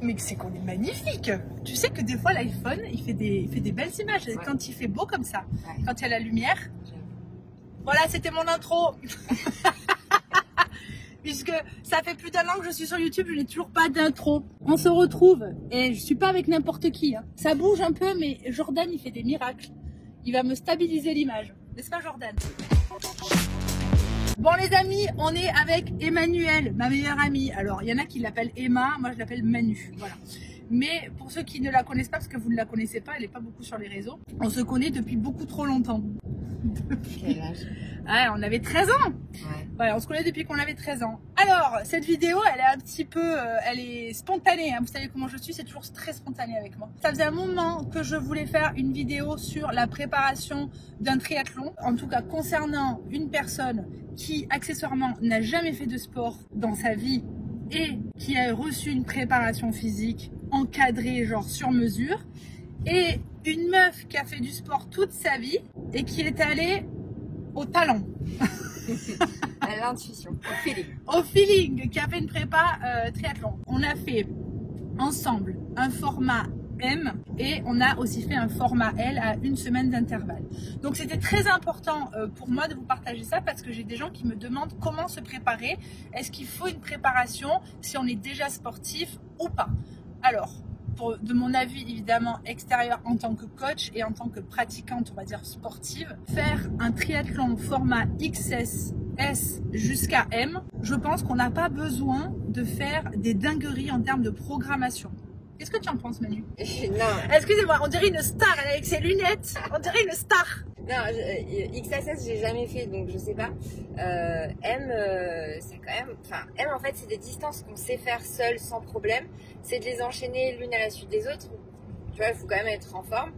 Mais c'est qu'on est magnifique. Tu sais que des fois l'iPhone, il fait des belles images. Ouais. Quand il fait beau comme ça, Ouais. quand il y a la lumière. Voilà, c'était mon intro. Puisque ça fait plus d'1 an que je suis sur YouTube, je n'ai toujours pas d'intro. On se retrouve, et je suis pas avec n'importe qui. Hein. Ça bouge un peu, mais Jordan, il fait des miracles. Il va me stabiliser l'image. N'est-ce pas, Jordan? Bon les amis, on est avec Emmanuelle, ma meilleure amie. Alors, il y en a qui l'appellent Emma, moi je l'appelle Manu. Voilà. Mais pour ceux qui ne la connaissent pas, parce que vous ne la connaissez pas, elle n'est pas beaucoup sur les réseaux, on se connaît depuis beaucoup trop longtemps. Quel âge? Ouais, on avait 13 ans. Ouais. Ouais, on se connaît depuis qu'on avait 13 ans. Alors, cette vidéo, elle est un petit peu, elle est spontanée. Hein. Vous savez comment je suis, c'est toujours très spontané avec moi. Ça faisait un moment que je voulais faire une vidéo sur la préparation d'un triathlon. En tout cas, concernant une personne qui, accessoirement, n'a jamais fait de sport dans sa vie et qui a reçu une préparation physique encadrée, genre sur mesure. Et une meuf qui a fait du sport toute sa vie et qui est allée au talent. À l'intuition, au feeling. Au feeling, qui a fait une prépa triathlon. On a fait ensemble un format M et on a aussi fait un format L à 1 semaine d'intervalle. Donc c'était très important pour moi de vous partager ça parce que j'ai des gens qui me demandent comment se préparer. Est-ce qu'il faut une préparation si on est déjà sportif ou pas? Alors, de mon avis évidemment extérieur en tant que coach et en tant que pratiquante, on va dire sportive, faire un triathlon format XS, S jusqu'à M, je pense qu'on n'a pas besoin de faire des dingueries en termes de programmation. Qu'est-ce que tu en penses, Manu? Non, Excusez-moi, on dirait une star, elle est avec ses lunettes, on dirait une star. non, XSS j'ai jamais fait donc je sais pas. M, c'est quand même. Enfin, M en fait c'est des distances qu'on sait faire seul sans problème. C'est de les enchaîner l'une à la suite des autres. Tu vois, il faut quand même être en forme.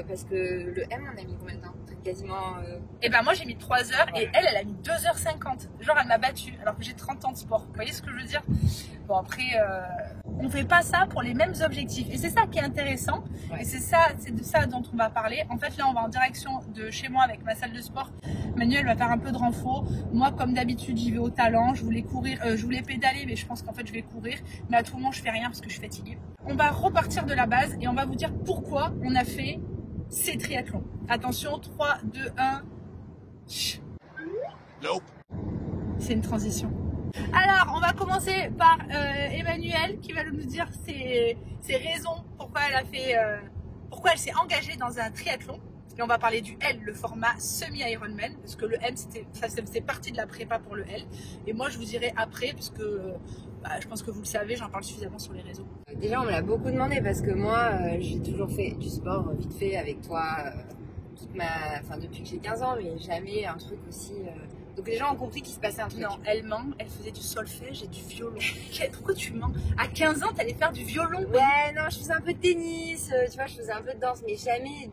Parce que le M on a mis combien de temps? Quasiment. Et ben moi j'ai mis 3 heures Voilà. et elle a mis 2h50. Genre elle m'a battue alors que j'ai 30 ans de sport. Vous voyez ce que je veux dire? Bon après, on fait pas ça pour les mêmes objectifs. Et c'est ça qui est intéressant. Ouais. Et c'est de ça dont on va parler. En fait là on va en direction de chez moi avec ma salle de sport. Manuel va faire un peu de renfort. Moi comme d'habitude j'y vais au talent. Je voulais courir, je voulais pédaler mais je pense qu'en fait je vais courir. Mais à tout moment je fais rien parce que je suis fatiguée. On va repartir de la base et on va vous dire pourquoi on a fait ces triathlons. Attention, 3, 2, 1. Nope. C'est une transition. Alors, on va commencer par Emmanuelle qui va nous dire ses raisons pourquoi pourquoi elle s'est engagée dans un triathlon. Et on va parler du L, le format semi-Ironman, parce que le M, ça faisait partie de la prépa pour le L. Et moi, je vous dirai après, parce que je pense que vous le savez, j'en parle suffisamment sur les réseaux. Déjà on me l'a beaucoup demandé parce que moi j'ai toujours fait du sport vite fait avec toi depuis que j'ai 15 ans mais jamais un truc aussi. Donc les gens ont compris qu'il se passait un truc. Non, elle ment, elle faisait du solfège et du violon. Pourquoi tu mens? À 15 ans, t'allais faire du violon? Ouais, non, je faisais un peu de tennis, tu vois, je faisais un peu de danse, mais jamais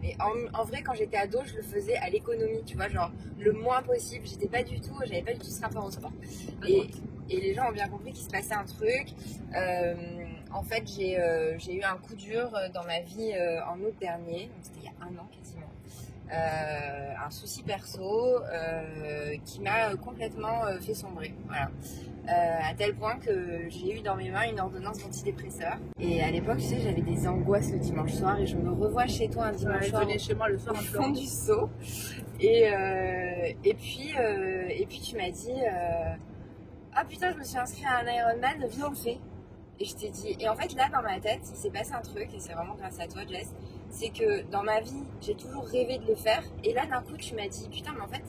mais en vrai, quand j'étais ado, je le faisais à l'économie, tu vois, genre le moins possible. J'avais pas du tout ce rapport au sport. Et les gens ont bien compris qu'il se passait un truc. En fait, j'ai eu un coup dur dans ma vie en août dernier, donc c'était il y a 1 an quasiment. Un souci perso qui m'a complètement fait sombrer, voilà. À tel point que j'ai eu dans mes mains une ordonnance d'antidépresseur et à l'époque tu sais j'avais des angoisses le dimanche soir et je me revois chez toi un dimanche soir venez chez moi le soir au en fond pleurant. du seau et puis tu m'as dit ah putain je me suis inscrite à un Ironman, viens on le fait. Et je t'ai dit, et en fait là dans ma tête il s'est passé un truc et c'est vraiment grâce à toi Jess, c'est que dans ma vie j'ai toujours rêvé de le faire et là d'un coup tu m'as dit putain mais en fait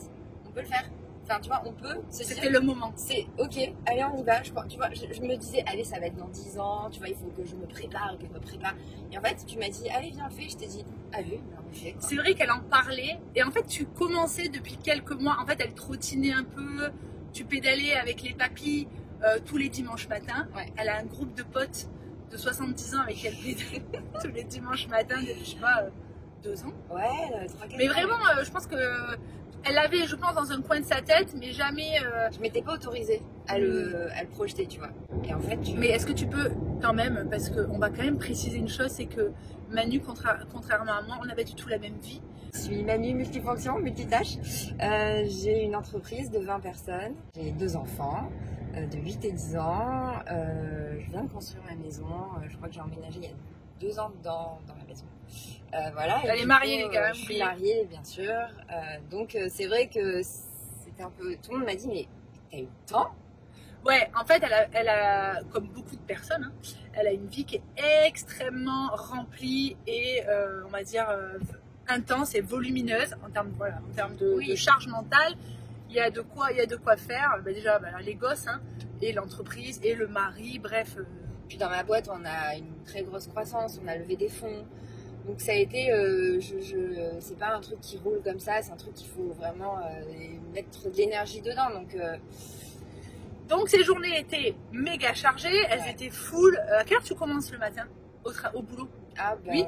on peut le faire, enfin tu vois on peut, C'était le moment. c'est ok, allez on y va, tu vois je me disais allez ça va être dans 10 ans, tu vois il faut que je me prépare, et en fait tu m'as dit allez viens on le fait, je t'ai dit allez on le fait quoi. C'est vrai qu'elle en parlait et en fait tu commençais depuis quelques mois, en fait elle trottinait un peu, tu pédalais avec les papis tous les dimanches matins. Ouais. Elle a un groupe de potes de 70 ans avec qui elle pédale tous les dimanches matins depuis je sais pas 2 ans. Ouais, 3-4 Mais vraiment je pense que elle l'avait je pense dans un coin de sa tête mais jamais je m'étais pas autorisée à le projeter tu vois, et en fait Mais est-ce que tu peux quand même, parce qu'on va quand même préciser une chose, c'est que Manu, contrairement à moi, on n'a pas du tout la même vie. Je suis Manu multifonction, multitâche. J'ai une entreprise de 20 personnes, j'ai 2 enfants, de 8 et 10 ans. Je viens de construire ma maison. Je crois que j'ai emménagé il y a 2 ans dans la maison. Voilà. Elle est mariée, les gars. Je suis mariée, bien sûr. Donc c'est vrai que c'était un peu... Tout le monde m'a dit, mais t'as eu le temps? Ouais, en fait, elle a, comme beaucoup de personnes, hein, elle a une vie qui est extrêmement remplie et, on va dire, intense et volumineuse en termes, voilà, en termes de charge mentale. Il y a de quoi faire. Bah, déjà, bah, les gosses, hein, et l'entreprise, et le mari, bref. Puis dans ma boîte, on a une très grosse croissance, on a levé des fonds. Donc ça a été, c'est pas un truc qui roule comme ça, c'est un truc qu'il faut vraiment mettre de l'énergie dedans. Donc ces journées étaient méga chargées, elles étaient full. À quelle heure tu commences le matin au boulot? Ah, bah, 8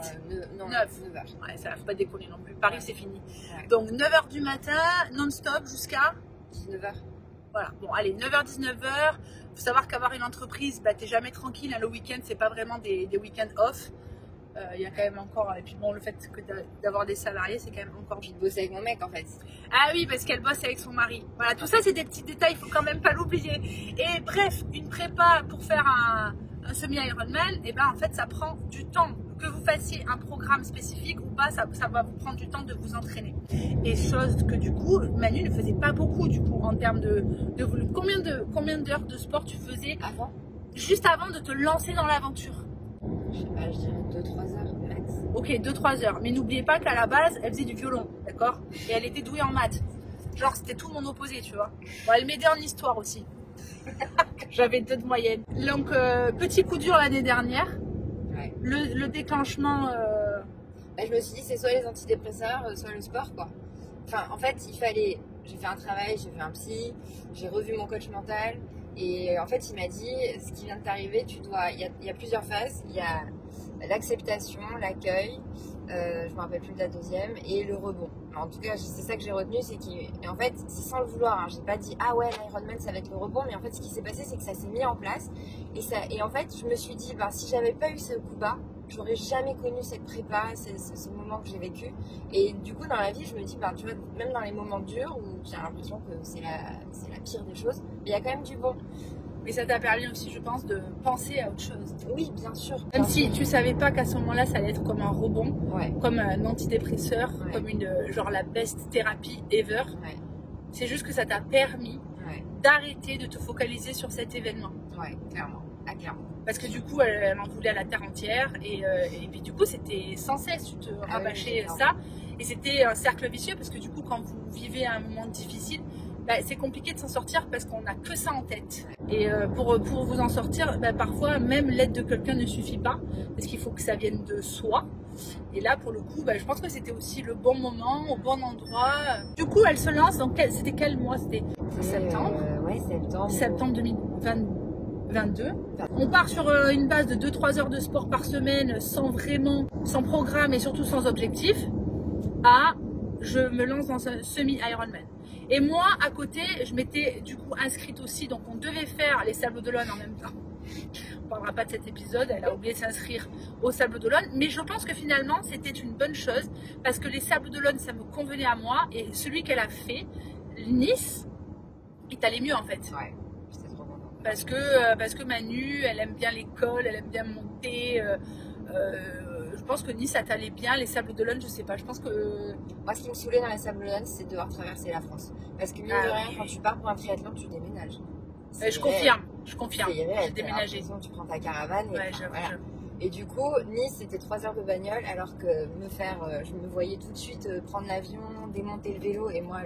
non, 9. 9h. Ouais, ça ne faut pas déconner non plus. Paris, c'est fini. Ouais. Donc 9h du matin, non-stop jusqu'à 19h. Voilà. Bon, allez, 9h, 19h. Faut savoir qu'avoir une entreprise, bah, t'es jamais tranquille. Hein, le week-end, c'est pas vraiment des week-ends off. Il y a quand même encore, et puis bon, le fait d'avoir des salariés, c'est quand même encore Puis de bosser avec mon mec en fait. Ah oui, parce qu'elle bosse avec son mari. Voilà, tout ça c'est des petits détails, il faut quand même pas l'oublier. Et bref, une prépa pour faire un semi-Ironman, et ben en fait ça prend du temps. Que vous fassiez un programme spécifique ou pas, ça va vous prendre du temps de vous entraîner. Et chose que du coup, Manu ne faisait pas beaucoup du coup en termes de combien d'heures de sport tu faisais avant, juste avant de te lancer dans l'aventure? Je sais pas, je dirais 2-3 heures max. Ok, 2-3 heures. Mais n'oubliez pas qu'à la base, elle faisait du violon, d'accord? Et elle était douée en maths. Genre, c'était tout mon opposé, tu vois. Bon, elle m'aidait en histoire aussi. J'avais 2 de moyenne. Donc, petit coup dur l'année dernière. Ouais. Le déclenchement... Bah, je me suis dit, c'est soit les antidépresseurs, soit le sport, quoi. Enfin, en fait, il fallait... J'ai fait un travail, j'ai fait un psy, j'ai revu mon coach mental. Et en fait, il m'a dit, ce qui vient de t'arriver, tu dois... Il y a plusieurs phases. Il y a l'acceptation, l'accueil, je me rappelle plus de la deuxième, et le rebond. En tout cas, c'est ça que j'ai retenu, c'est qu'en fait, c'est sans le vouloir. Hein, j'ai pas dit, ah ouais, l'Ironman, ça va être le rebond. Mais en fait, ce qui s'est passé, c'est que ça s'est mis en place. Et en fait, je me suis dit, bah, si j'avais pas eu ce coup bas, j'aurais jamais connu cette prépa, ce moment que j'ai vécu. Et du coup, dans la vie, je me dis, bah, tu vois, même dans les moments durs où j'ai l'impression que c'est la pire des choses, il y a quand même du bon. Mais ça t'a permis aussi, je pense, de penser à autre chose. Oui, bien sûr. Même si tu savais pas qu'à ce moment-là, ça allait être comme un rebond, ouais, comme un antidépresseur, ouais, comme genre la best thérapie ever. Ouais. C'est juste que ça t'a permis d'arrêter de te focaliser sur cet événement. Ouais, clairement. Ah, clairement. Parce que du coup, elle en voulait à la terre entière. Et puis du coup, c'était sans cesse, tu te rabâchais ça. Et c'était un cercle vicieux parce que du coup, quand vous vivez un moment difficile, bah, c'est compliqué de s'en sortir parce qu'on n'a que ça en tête. Et pour vous en sortir, bah, parfois, même l'aide de quelqu'un ne suffit pas. Parce qu'il faut que ça vienne de soi. Et là, pour le coup, bah, je pense que c'était aussi le bon moment, au bon endroit. Du coup, elle se lance dans c'était quel mois? C'était septembre. Ouais, septembre. Septembre 2022. On part sur une base de 2-3 heures de sport par semaine sans programme et surtout sans objectif. Je me lance dans un semi-Ironman. Et moi, à côté, je m'étais du coup inscrite aussi. Donc, on devait faire les Sables d'Olonne en même temps. On ne parlera pas de cet épisode. Elle a oublié de s'inscrire aux Sables d'Olonne. Mais je pense que finalement, c'était une bonne chose. Parce que les Sables d'Olonne, ça me convenait à moi. Et celui qu'elle a fait, Nice, est allé mieux en fait. Ouais, c'était trop bon. Parce que Manu, elle aime bien l'école, elle aime bien monter. Je pense que Nice, ça t'allait bien. Les Sables d'Olonne, je sais pas. Je pense que... Moi, ce qui me saoulait dans les Sables d'Olonne, c'est de devoir traverser la France. Parce que mine de rien, quand tu pars pour un triathlon, tu déménages. Je confirme. J'ai déménagé. Tu prends ta caravane et voilà. Et du coup, Nice, c'était 3 heures de bagnole, alors que je me voyais tout de suite prendre l'avion, démonter le vélo, et moi,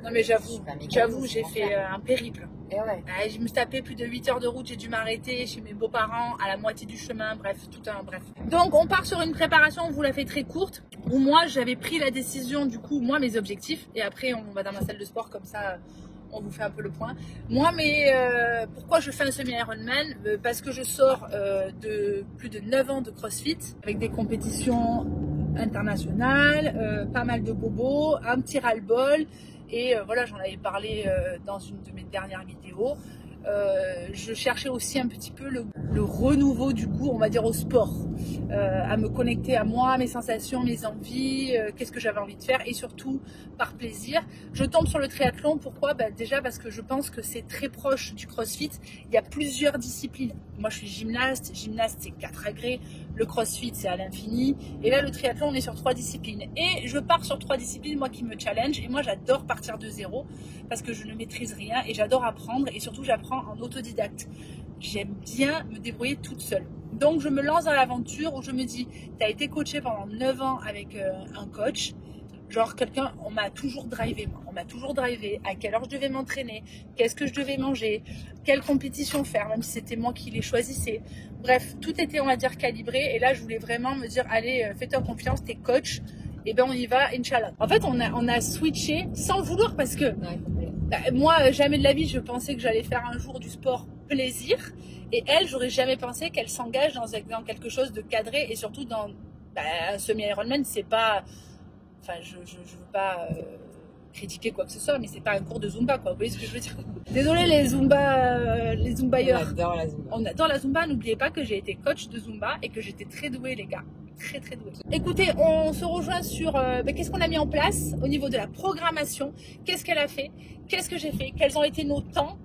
non mais j'avoue, j'ai fait un périple. Et ouais. Je me suis tapé plus de 8 heures de route, j'ai dû m'arrêter chez mes beaux-parents à la moitié du chemin, bref. Donc on part sur une préparation, on vous la fait très courte, où moi j'avais pris la décision, du coup, moi mes objectifs, et après on va dans ma salle de sport, comme ça on vous fait un peu le point. Moi, pourquoi je fais un semi-Ironman? Parce que je sors de plus de 9 ans de CrossFit, avec des compétitions internationales, pas mal de bobos, un petit ras-le-bol, et voilà, j'en avais parlé dans une de mes dernières vidéos. Je cherchais aussi un petit peu le renouveau du coup, on va dire, au sport. à me connecter à moi, mes sensations, mes envies, qu'est-ce que j'avais envie de faire et surtout par plaisir. Je tombe sur le triathlon, pourquoi? Déjà parce que je pense que c'est très proche du CrossFit. Il y a plusieurs disciplines. Moi je suis gymnaste c'est 4 agrès, le CrossFit c'est à l'infini et là le triathlon on est sur 3 disciplines et je pars sur 3 disciplines moi qui me challenge et moi j'adore partir de zéro parce que je ne maîtrise rien et j'adore apprendre et surtout j'apprends en autodidacte. J'aime bien me débrouiller toute seule. Donc je me lance dans l'aventure où je me dis, tu as été coachée pendant 9 ans avec un coach. Genre quelqu'un, on m'a toujours drivé, moi. On m'a toujours drivé à quelle heure je devais m'entraîner, qu'est-ce que je devais manger, quelle compétition faire, même si c'était moi qui les choisissais. Bref, tout était, on va dire, calibré. Et là, je voulais vraiment me dire, allez, fais-toi confiance, t'es coach. Et ben on y va, Inch'Allah. En fait, on a switché sans le vouloir parce que moi, jamais de la vie, je pensais que j'allais faire un jour du sport plaisir. Et elle, j'aurais jamais pensé qu'elle s'engage dans quelque chose de cadré et surtout dans un semi-Ironman, c'est pas... Enfin, je veux pas critiquer quoi que ce soit, mais c'est pas un cours de Zumba, quoi. Vous voyez ce que je veux dire? Désolée les Zumbailleurs. On adore la Zumba. On adore la Zumba. N'oubliez pas que j'ai été coach de Zumba et que j'étais très douée, les gars. Très très douée. Écoutez, on se rejoint sur qu'est-ce qu'on a mis en place au niveau de la programmation. Qu'est-ce qu'elle a fait? Qu'est-ce que j'ai fait? Quels ont été nos temps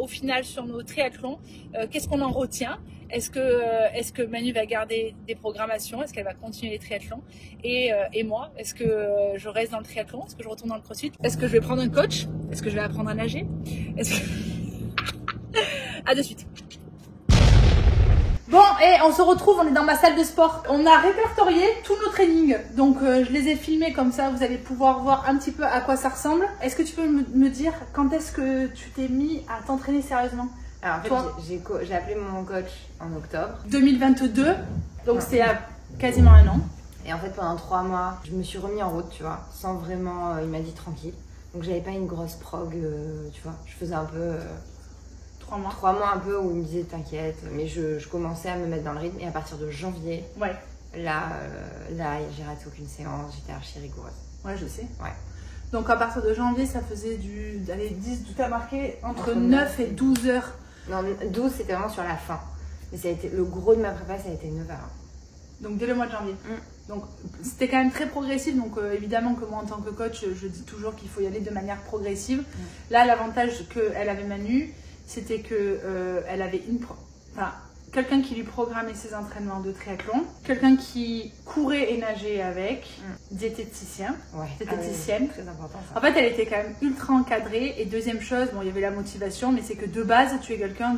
au final sur nos triathlons? Qu'est-ce qu'on en retient? Est-ce que Manu va garder des programmations? Est-ce qu'elle va continuer les triathlons? Et moi, est-ce que je reste dans le triathlon? Est-ce que je retourne dans le CrossFit? Est-ce que je vais prendre un coach? Est-ce que je vais apprendre à nager? À de suite. Bon, et on se retrouve, on est dans ma salle de sport. On a répertorié tous nos trainings. Donc, je les ai filmés comme ça, vous allez pouvoir voir un petit peu à quoi ça ressemble. Est-ce que tu peux me dire quand est-ce que tu t'es mis à t'entraîner sérieusement? Alors, en fait, j'ai appelé mon coach en octobre 2022, donc c'est à quasiment un an. Et en fait, pendant 3 mois, je me suis remis en route, tu vois, sans vraiment, il m'a dit tranquille. Donc, j'avais pas une grosse prog, tu vois, je faisais un peu... 3 mois. 3 mois un peu où il me disait t'inquiète, mais je commençais à me mettre dans le rythme et à partir de janvier, là j'ai raté aucune séance, j'étais archi rigoureuse. Ouais, je sais. Ouais. Donc, à partir de janvier, ça faisait allez, 10, tu as marqué entre 9 et 12 heures. Non, 12 c'était vraiment sur la fin. Mais ça a été, le gros de ma prépa, ça a été 9 heures. Donc dès le mois de janvier. Donc c'était quand même très progressif. Donc évidemment que moi en tant que coach, je dis toujours qu'il faut y aller de manière progressive. Là, l'avantage qu'elle avait Manu, c'était que elle avait quelqu'un qui lui programmait ses entraînements de triathlon, quelqu'un qui courait et nageait avec, diététicienne. Très important ça. En fait, elle était quand même ultra encadrée. Et deuxième chose, bon, il y avait la motivation, mais c'est que de base, tu es quelqu'un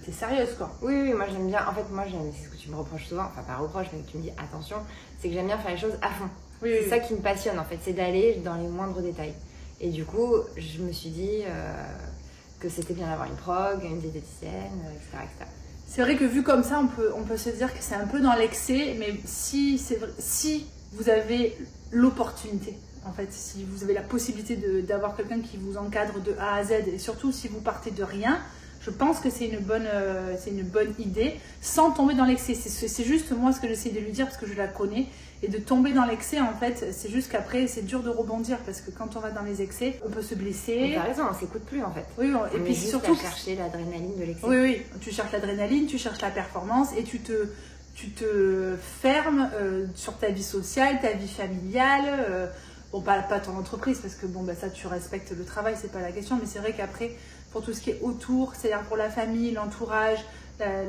t'es sérieuse, quoi. Oui, moi j'aime bien. En fait, moi j'aime, c'est ce que tu me reproches souvent, enfin pas reproche, mais que tu me dis attention, c'est que j'aime bien faire les choses à fond. C'est ça qui me passionne en fait, c'est d'aller dans les moindres détails. Et du coup, je me suis dit que c'était bien d'avoir une prog, une diététicienne, etc. C'est vrai que vu comme ça, on peut se dire que c'est un peu dans l'excès, mais si vous avez l'opportunité, en fait, si vous avez la possibilité d'avoir quelqu'un qui vous encadre de A à Z, et surtout si vous partez de rien, je pense que c'est une bonne idée, sans tomber dans l'excès. C'est juste moi ce que j'essaie de lui dire, parce que je la connais. Et de tomber dans l'excès, en fait, c'est juste qu'après, c'est dur de rebondir parce que quand on va dans les excès, on peut se blesser. T'as raison, on s'écoute plus en fait. Oui, et puis juste surtout à chercher l'adrénaline de l'excès. Oui, tu cherches l'adrénaline, tu cherches la performance et tu te fermes sur ta vie sociale, ta vie familiale. Bon, pas ton entreprise parce que bon, ça, tu respectes le travail, c'est pas la question. Mais c'est vrai qu'après, pour tout ce qui est autour, c'est-à-dire pour la famille, l'entourage,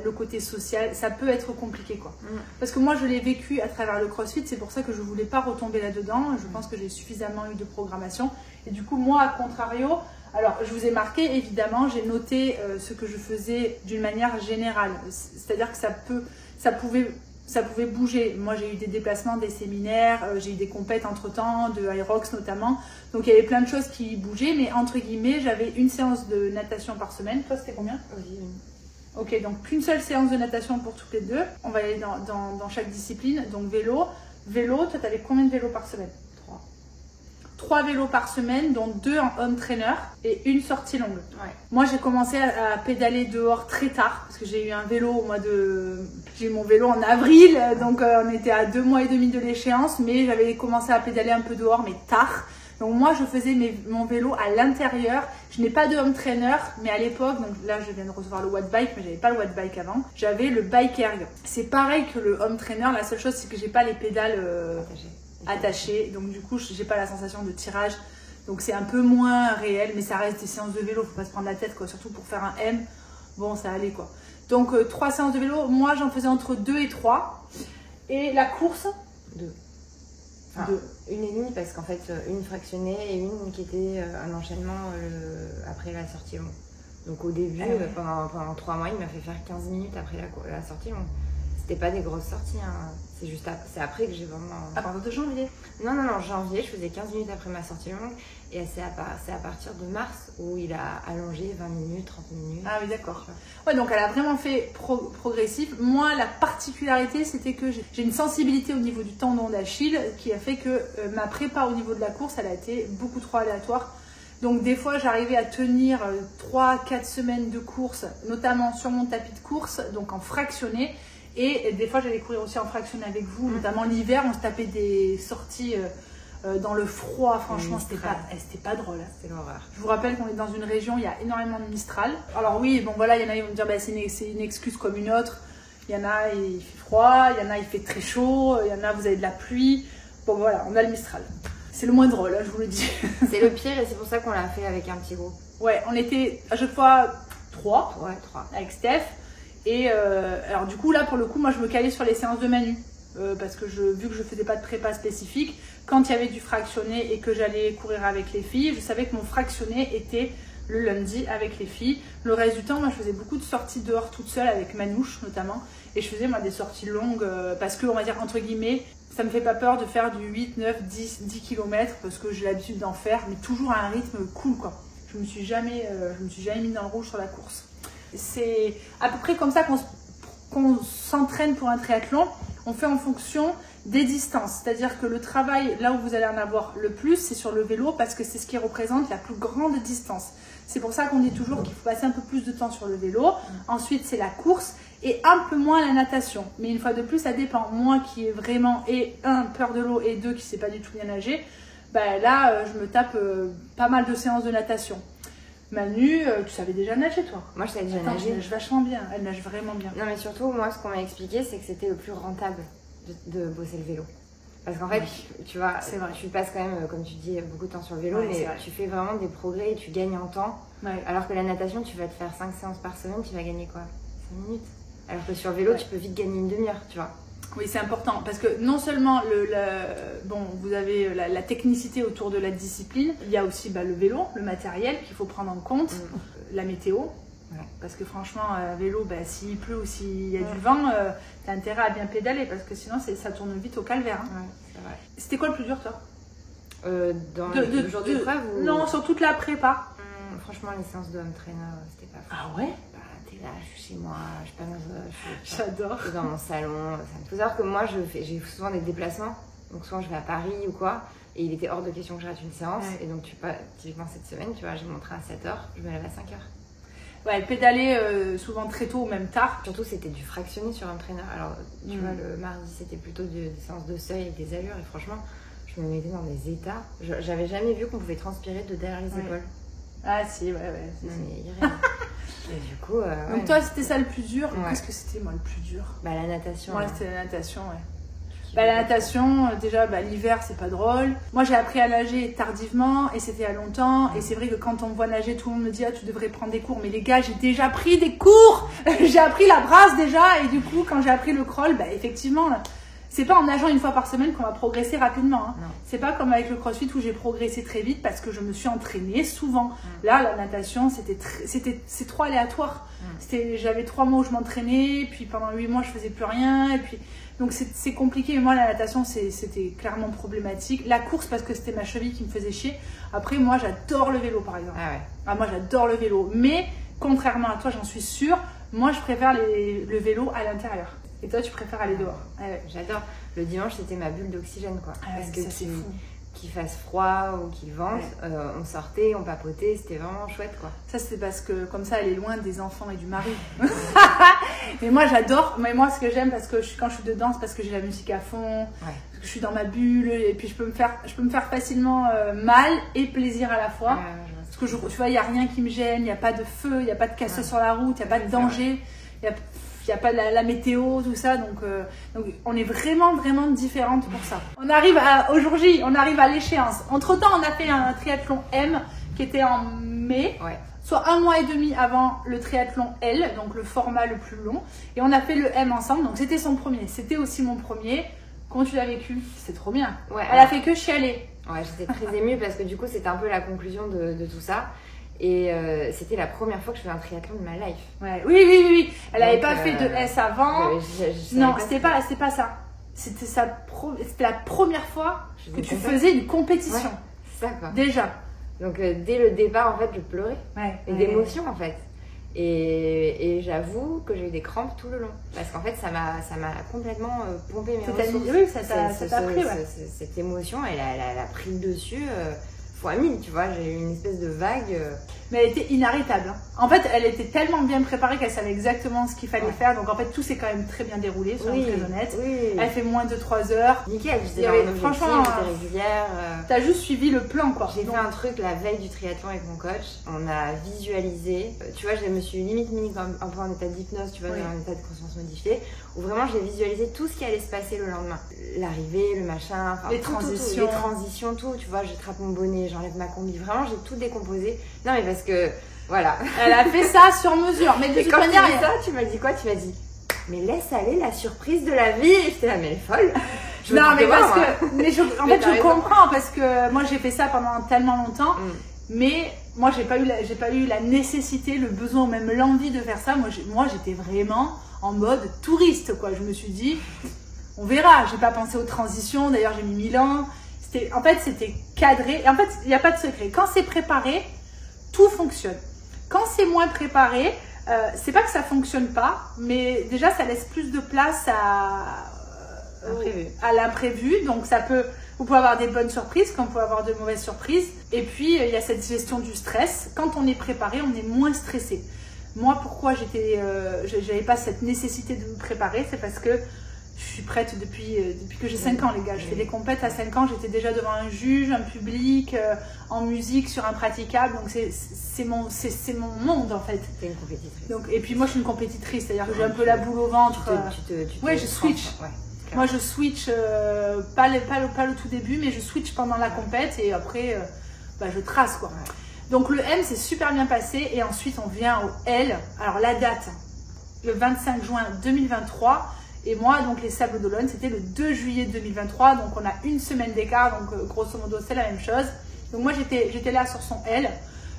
le côté social, ça peut être compliqué, quoi. Parce que moi, je l'ai vécu à travers le CrossFit, c'est pour ça que je voulais pas retomber là-dedans. Je pense que j'ai suffisamment eu de programmation. Et du coup, moi, à contrario, alors je vous ai marqué, évidemment, j'ai noté ce que je faisais d'une manière générale. C'est-à-dire que ça pouvait bouger. Moi, j'ai eu des déplacements, des séminaires, j'ai eu des compètes entre-temps, de Hyrox notamment. Donc, il y avait plein de choses qui bougeaient, mais entre guillemets, j'avais une séance de natation par semaine. Toi, c'était combien? Ok, donc qu'une seule séance de natation pour toutes les deux. On va aller dans chaque discipline. Donc vélo, toi tu avais combien de vélos par semaine? 3 vélos par semaine, dont 2 en home trainer et une sortie longue. Moi j'ai commencé à pédaler dehors très tard parce que j'ai eu un vélo j'ai eu mon vélo en avril, donc on était à 2 mois et demi de l'échéance, mais j'avais commencé à pédaler un peu dehors mais tard. Donc moi, je faisais mon vélo à l'intérieur. Je n'ai pas de home trainer, mais à l'époque, donc là, je viens de recevoir le watt bike, mais j'avais pas le watt bike avant. J'avais le bike erg. C'est pareil que le home trainer. La seule chose, c'est que j'ai pas les pédales attachées. Donc du coup, j'ai pas la sensation de tirage. Donc c'est un peu moins réel, mais ça reste des séances de vélo. Faut pas se prendre la tête, quoi. Surtout pour faire un M. Bon, ça allait, quoi. Donc 3 séances de vélo. Moi, j'en faisais entre 2 et 3. Et la course 2. Enfin, 1,5 parce qu'en fait, une fractionnée et une qui était un enchaînement après la sortie longue. Donc au début, pendant 3 mois, il m'a fait faire 15 minutes après la sortie longue. C'était pas des grosses sorties, hein. C'est après que j'ai vraiment... À partir de janvier? Non, janvier, je faisais 15 minutes après ma sortie longue. Et c'est à partir de mars où il a allongé 20 minutes, 30 minutes. Ah oui, d'accord. Ouais, donc elle a vraiment fait progressif. Moi, la particularité, c'était que j'ai une sensibilité au niveau du tendon d'Achille qui a fait que ma prépa au niveau de la course, elle a été beaucoup trop aléatoire. Donc des fois, j'arrivais à tenir 3-4 semaines de course, notamment sur mon tapis de course, donc en fractionné. Et des fois, j'allais courir aussi en fractionné avec vous, notamment l'hiver, on se tapait des sorties dans le froid. Franchement, c'était pas drôle. C'est l'horreur. Je vous rappelle qu'on est dans une région, il y a énormément de Mistral. Alors oui, bon voilà, il y en a, ils vont me dire bah, c'est une excuse comme une autre. Il y en a, il fait froid, il y en a, il fait très chaud, il y en a, vous avez de la pluie. Bon voilà, on a le Mistral. C'est le moins drôle, hein, je vous le dis. C'est le pire et c'est pour ça qu'on l'a fait avec un petit groupe. Ouais, on était à chaque fois 3. Ouais, 3. Avec Steph. Et alors du coup là pour le coup moi je me calais sur les séances de Manu parce que vu que je faisais pas de prépa spécifique, quand il y avait du fractionné et que j'allais courir avec les filles, je savais que mon fractionné était le lundi avec les filles. Le reste du temps moi je faisais beaucoup de sorties dehors toute seule avec Manouche notamment, et je faisais moi des sorties longues parce que on va dire entre guillemets ça me fait pas peur de faire du 8, 9, 10 km parce que j'ai l'habitude d'en faire, mais toujours à un rythme cool quoi. Je me suis jamais mis dans le rouge sur la course. C'est à peu près comme ça qu'on s'entraîne pour un triathlon. On fait en fonction des distances. C'est-à-dire que le travail, là où vous allez en avoir le plus, c'est sur le vélo parce que c'est ce qui représente la plus grande distance. C'est pour ça qu'on dit toujours qu'il faut passer un peu plus de temps sur le vélo. Ensuite, c'est la course et un peu moins la natation. Mais une fois de plus, ça dépend. Moi qui ai vraiment, peur de l'eau et 2, qui ne sais pas du tout bien nager, bah là, je me tape pas mal de séances de natation. Manu, tu savais déjà nager toi? Moi je savais déjà nager. Elle nage vachement bien, elle nage vraiment bien. Non mais surtout moi ce qu'on m'a expliqué c'est que c'était le plus rentable de bosser le vélo. Parce qu'en fait tu vois, tu passes quand même comme tu dis beaucoup de temps sur le vélo, mais tu fais vraiment des progrès et tu gagnes en temps. Ouais. Alors que la natation tu vas te faire 5 séances par semaine, tu vas gagner quoi? 5 minutes. Alors que sur le vélo tu peux vite gagner une demi-heure, tu vois. Oui, c'est important parce que non seulement vous avez la technicité autour de la discipline, il y a aussi le vélo, le matériel qu'il faut prendre en compte, la météo. Parce que franchement, vélo, s'il pleut ou s'il y a du vent, t'as intérêt à bien pédaler parce que sinon ça tourne vite au calvaire. Hein. Ouais, c'est vrai. C'était quoi le plus dur toi? Dans le jour d'épreuve ou... Non, sur toute la prépa. Franchement, les séances de home trainer, c'était pas fou. Ah ouais? Là, je suis chez moi, je suis pas dans J'adore. Dans mon salon. Il faut savoir que moi, j'ai souvent des déplacements. Donc, souvent, je vais à Paris ou quoi. Et il était hors de question que je rate une séance. Ouais. Et donc, typiquement, cette semaine, tu vois, j'ai mon train à 7h, je me lève à 5h. Ouais, pédaler souvent très tôt ou même tard. Surtout, c'était du fractionné sur un trainer. Alors, tu vois, le mardi, c'était plutôt des séances de seuil avec des allures. Et franchement, je me mettais dans des états. J'avais jamais vu qu'on pouvait transpirer de derrière les épaules. Ah, si, ouais. Non, mais irréel. Et du coup, donc toi c'était ça le plus dur. Qu'est-ce que c'était moi le plus dur? La natation. Moi c'était la natation, la natation, déjà l'hiver c'est pas drôle. Moi j'ai appris à nager tardivement et c'était il y a longtemps. Et c'est vrai que quand on me voit nager, tout le monde me dit ah tu devrais prendre des cours. Mais les gars, j'ai déjà pris des cours. J'ai appris la brasse déjà. Et du coup quand j'ai appris le crawl, effectivement, c'est pas en nageant une fois par semaine qu'on va progresser rapidement. Hein. C'est pas comme avec le crossfit où j'ai progressé très vite parce que je me suis entraînée souvent. Là, la natation, c'est trop aléatoire. J'avais 3 mois où je m'entraînais, puis pendant 8 mois, je faisais plus rien. Et puis, donc, c'est compliqué. Mais moi, la natation, c'était clairement problématique. La course, parce que c'était ma cheville qui me faisait chier. Après, moi, j'adore le vélo, par exemple. Moi, j'adore le vélo. Mais, contrairement à toi, j'en suis sûre, moi, je préfère le vélo à l'intérieur. Et toi, tu préfères aller dehors? J'adore. Le dimanche, c'était ma bulle d'oxygène, quoi. Parce que c'est fou. qu'il fasse froid ou qu'il vente, on sortait, on papotait, c'était vraiment chouette quoi. Ça c'est parce que comme ça elle est loin des enfants et du mari. Mais moi j'adore, mais moi ce que j'aime parce que quand je suis dedans c'est parce que j'ai la musique à fond, parce que je suis dans ma bulle et puis je peux me faire facilement mal et plaisir à la fois. Parce que tu vois, il n'y a rien qui me gêne, il n'y a pas de feu, il n'y a pas de casse sur la route, il n'y a pas de danger, il n'y a pas la météo, tout ça, donc on est vraiment différentes pour ça. On arrive au jour J, on arrive à l'échéance. Entre temps, on a fait un triathlon M qui était en mai, soit 1 mois et demi avant le triathlon L, donc le format le plus long, et on a fait le M ensemble, donc c'était son premier, c'était aussi mon premier. Comment tu l'as vécu? C'est trop bien. Elle a fait que chialer. Ouais, j'étais très émue parce que du coup, c'était un peu la conclusion de tout ça. Et c'était la première fois que je faisais un triathlon de ma life. Ouais. Oui. Elle n'avait pas fait de S avant. Non, c'était pas ça. C'était la première fois que tu faisais une compétition. Ouais, c'est ça quoi. Déjà. Donc dès le départ, en fait, je pleurais. Et d'émotion en fait. Et j'avoue que j'ai eu des crampes tout le long. Parce qu'en fait, ça m'a complètement pompé mes ressources. Oui, ça t'a pris, cette émotion, elle a pris le dessus fois 1000, tu vois. J'ai eu une espèce de vague. Mais elle était inarrêtable. Hein. En fait, elle était tellement bien préparée qu'elle savait exactement ce qu'il fallait faire. Donc en fait, tout s'est quand même très bien déroulé, soyons très honnêtes. Elle fait moins de 3 heures. Nickel, franchement, j'étais régulière. T'as juste suivi le plan, quoi. J'ai fait un truc la veille du triathlon avec mon coach. On a visualisé. Tu vois, je me suis limite mis un peu en état d'hypnose, tu vois, dans un état de conscience modifié, où vraiment j'ai visualisé tout ce qui allait se passer le lendemain. L'arrivée, le machin, les transitions, tout. Tu vois, j'attrape mon bonnet, j'enlève ma combi. Vraiment, j'ai tout décomposé. Non, mais parce que, voilà. Elle a fait ça sur mesure. Mais de toute manière, tu m'as dit quoi? Tu m'as dit, mais laisse aller la surprise de la vie. Et j'étais là, mais elle est folle. En fait, je comprends parce que moi, j'ai fait ça pendant tellement longtemps. Mais moi, j'ai pas eu la nécessité, le besoin ou même l'envie de faire ça. Moi, j'étais vraiment en mode touriste, quoi. Je me suis dit, on verra. J'ai pas pensé aux transitions. D'ailleurs, j'ai mis Milan. En fait, c'était cadré. Et en fait, il n'y a pas de secret. Quand c'est préparé, tout fonctionne. Quand c'est moins préparé, c'est pas que ça fonctionne pas, mais déjà, ça laisse plus de place à l'imprévu. Donc, vous pouvez avoir des bonnes surprises, comme vous pouvez avoir de mauvaises surprises. Et puis, il y a cette gestion du stress. Quand on est préparé, on est moins stressé. Moi, pourquoi j'avais pas cette nécessité de me préparer, c'est parce que je suis prête depuis que j'ai 5 ans, les gars. Je fais des compètes à 5 ans. J'étais déjà devant un juge, un public, en musique, sur un praticable. Donc, c'est mon monde, en fait. T'es une compétitrice. Donc, et puis, moi, je suis une compétitrice. C'est-à-dire que j'ai un peu la boule au ventre. Je switch. Moi, je switch, pas le tout début, mais je switch pendant la compète. Et après, je trace, quoi. Donc, le M, c'est super bien passé. Et ensuite, on vient au L. Alors, la date, le 25 juin 2023. Et moi, donc les Sables d'Olonne, c'était le 2 juillet 2023. Donc, on a une semaine d'écart. Donc, grosso modo, c'est la même chose. Donc, moi, j'étais là sur son L.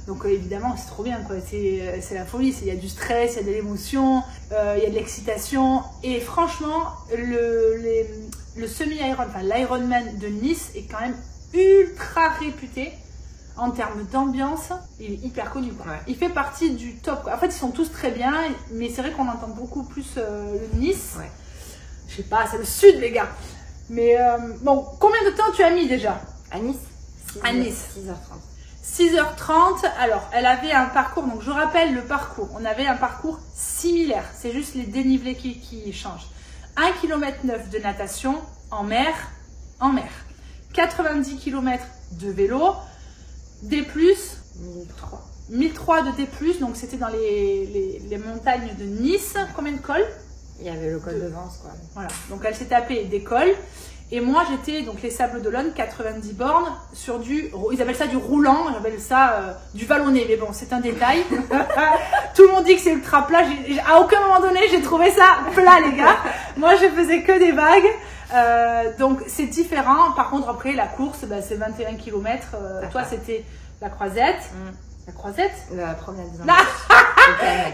Donc, évidemment, c'est trop bien, quoi. C'est la folie. Il y a du stress, il y a de l'émotion, il y a de l'excitation. Et franchement, le semi-Iron, enfin, l'Ironman de Nice est quand même ultra réputé. En termes d'ambiance, il est hyper connu, quoi. Il fait partie du top, quoi. En fait, ils sont tous très bien, mais c'est vrai qu'on entend beaucoup plus le Nice. Je sais pas, c'est le sud, les gars. Mais bon, combien de temps tu as mis déjà? À Nice. À Nice. 6h30. 6h30. Alors, elle avait un parcours, donc je rappelle le parcours. On avait un parcours similaire. C'est juste les dénivelés qui changent. 1,9 km de natation en mer. 90 km de vélo. D+, 1003 de D+, donc c'était dans les montagnes de Nice. Combien de cols? Il y avait le col de Vence, quoi. Voilà, donc elle s'est tapée des cols. Et moi, j'étais, donc les Sables d'Olonne, 90 bornes, sur ils appellent ça du roulant, j'appelle ça du vallonné, mais bon, c'est un détail. Tout le monde dit que c'est ultra plat. À aucun moment donné, j'ai trouvé ça plat, les gars. Moi, je faisais que des vagues. Donc, c'est différent. Par contre, après, la course, c'est 21 km. Toi, c'était la croisette. La croisette? La promenade des Anglais.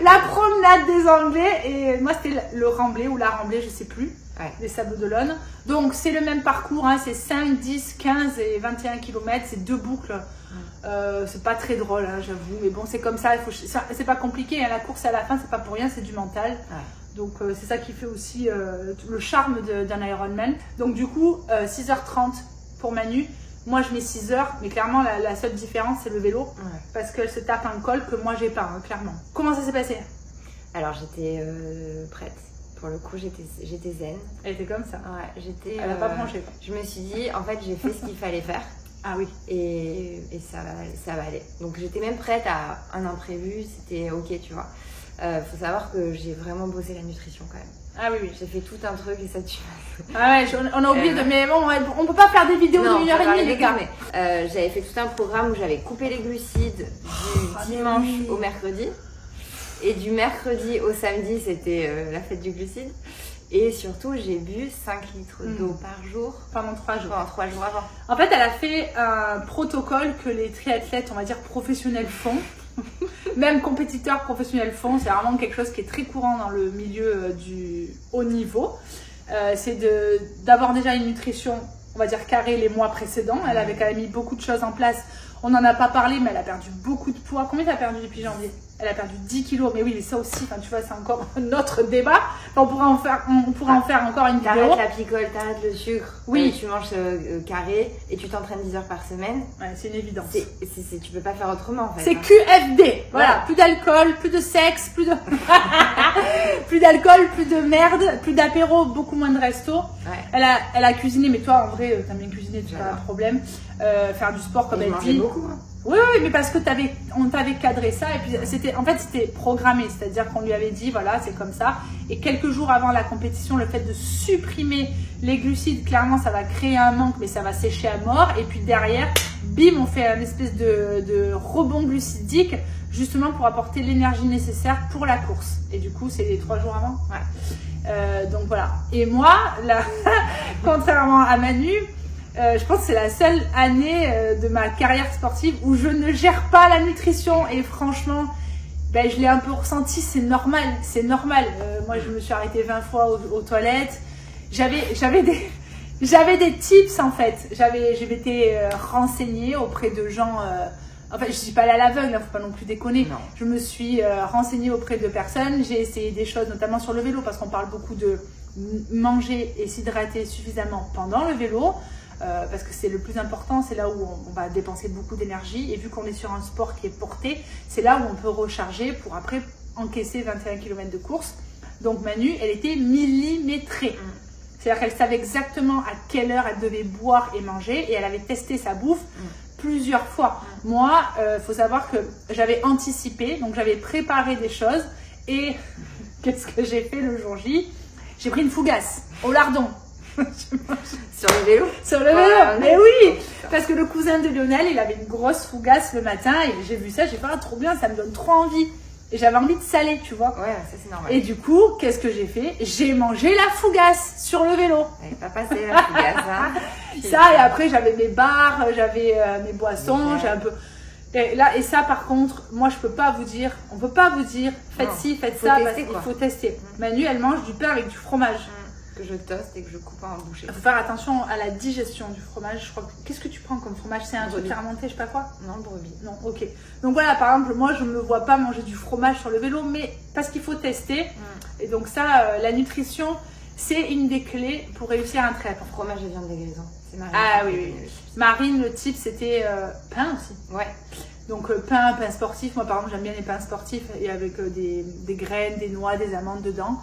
La promenade des Anglais. Et moi, c'était le remblai ou la remblai, je sais plus. Les Sables d'Olonne. Donc, c'est le même parcours. Hein, c'est 5, 10, 15 et 21 km. C'est 2 boucles. C'est pas très drôle, hein, j'avoue. Mais bon, c'est comme ça. C'est pas compliqué. Hein, la course à la fin, c'est pas pour rien. C'est du mental. Donc, c'est ça qui fait aussi le charme d'un Ironman. Donc, du coup, 6h30 pour Manu. Moi, je mets 6 heures, mais clairement, la seule différence, c'est le vélo. Ouais. Parce qu'elle se tape un col que moi, j'ai pas, hein, clairement. Comment ça s'est passé? Alors, j'étais prête. Pour le coup, j'étais zen. Elle était comme ça. Ouais, j'étais. Elle n'a pas planché, quoi. Je me suis dit, en fait, j'ai fait ce qu'il fallait faire. Ah oui. Et ça va aller. Donc, j'étais même prête à un imprévu. C'était ok, tu vois. Faut savoir que j'ai vraiment bossé la nutrition quand même. Ah oui, oui. J'ai fait tout un truc et ça tue. Ah ouais, on a oublié de. Mais bon, on peut pas faire des vidéos de 1h30, les gars. Mais, j'avais fait tout un programme où j'avais coupé les glucides du dimanche au mercredi. Et du mercredi au samedi, c'était la fête du glucide. Et surtout, j'ai bu 5 litres d'eau par jour. Pendant 3 jours. Pendant 3 jours avant. En fait, elle a fait un protocole que les triathlètes, on va dire professionnels, font. Même compétiteurs professionnels font. C'est vraiment quelque chose qui est très courant dans le milieu du haut niveau. C'est d'avoir déjà une nutrition, on va dire, carrée les mois précédents. Elle avait quand même mis beaucoup de choses en place. On n'en a pas parlé, mais elle a perdu beaucoup de poids. Combien tu as perdu depuis janvier? Elle a perdu 10 kilos. Mais oui, mais ça aussi, tu vois, c'est encore notre débat. Enfin, on pourra en faire encore une vidéo. T'arrêtes la picole, t'arrêtes le sucre. Oui. Tu manges carré et tu t'entraînes 10 heures par semaine. Ouais, c'est une évidence. Tu peux pas faire autrement, en fait. C'est QFD. Voilà. Plus d'alcool, plus de sexe, plus d'alcool, plus de merde, plus d'apéro, beaucoup moins de resto. Ouais. Elle a cuisiné, mais toi, en vrai, t'as bien cuisiné, c'est pas un problème. Faire du sport comme elle dit. Beaucoup, hein. Oui, mais parce que on t'avait cadré ça et puis c'était programmé, c'est-à-dire qu'on lui avait dit voilà, c'est comme ça. Et quelques jours avant la compétition, le fait de supprimer les glucides, clairement, ça va créer un manque, mais ça va sécher à mort. Et puis derrière, bim, on fait un espèce de rebond glucidique, justement pour apporter l'énergie nécessaire pour la course. Et du coup, c'est les 3 jours avant. Ouais. Donc voilà. Et moi, là, contrairement à Manu, je pense que c'est la seule année de ma carrière sportive où je ne gère pas la nutrition et franchement, je l'ai un peu ressenti, c'est normal. Moi, je me suis arrêtée 20 fois aux toilettes. J'avais des tips en fait. J'avais été renseignée auprès de gens. En fait, je suis pas allée à l'aveugle, hein, faut pas non plus déconner. Non. Je me suis renseignée auprès de personnes. J'ai essayé des choses, notamment sur le vélo, parce qu'on parle beaucoup de manger et s'hydrater suffisamment pendant le vélo. Parce que c'est le plus important, c'est là où on va dépenser beaucoup d'énergie et vu qu'on est sur un sport qui est porté, c'est là où on peut recharger pour après encaisser 21 km de course. Donc Manu, elle était millimétrée. C'est-à-dire qu'elle savait exactement à quelle heure elle devait boire et manger et elle avait testé sa bouffe plusieurs fois. Moi, faut savoir que j'avais anticipé, donc j'avais préparé des choses et qu'est-ce que j'ai fait le jour J? J'ai pris une fougasse au lardon. Sur le vélo? Sur le vélo, mais oui! Parce que le cousin de Lionel, il avait une grosse fougasse le matin et j'ai vu ça, j'ai fait trop bien, ça me donne trop envie. Et j'avais envie de saler, tu vois. Ouais, ça c'est normal. Et du coup, qu'est-ce que j'ai fait? J'ai mangé la fougasse sur le vélo. Elle n'est pas passée la fougasse, hein. Ça, et après j'avais mes bars, j'avais mes boissons, j'ai un peu... Et ça par contre, moi je peux pas vous dire, on peut pas vous dire, faites ci, faites ça, parce qu'il faut tester. Manu, elle mange du pain avec du fromage. Que je toste et que je coupe en bouchées. Il faut faire attention à la digestion du fromage. Je crois qu'est-ce que tu prends comme fromage? C'est un truc fermenté, je sais pas quoi? Non, brebis. Non, ok. Donc voilà, par exemple, moi je ne me vois pas manger du fromage sur le vélo, mais parce qu'il faut tester. Et donc ça, la nutrition, c'est une des clés pour réussir un triathlon. Fromage et viande dégraisant. C'est Marine. Ah oui. Marine, le type, c'était pain aussi. Ouais. Donc pain sportif. Moi par exemple, j'aime bien les pains sportifs et avec des graines, des noix, des amandes dedans.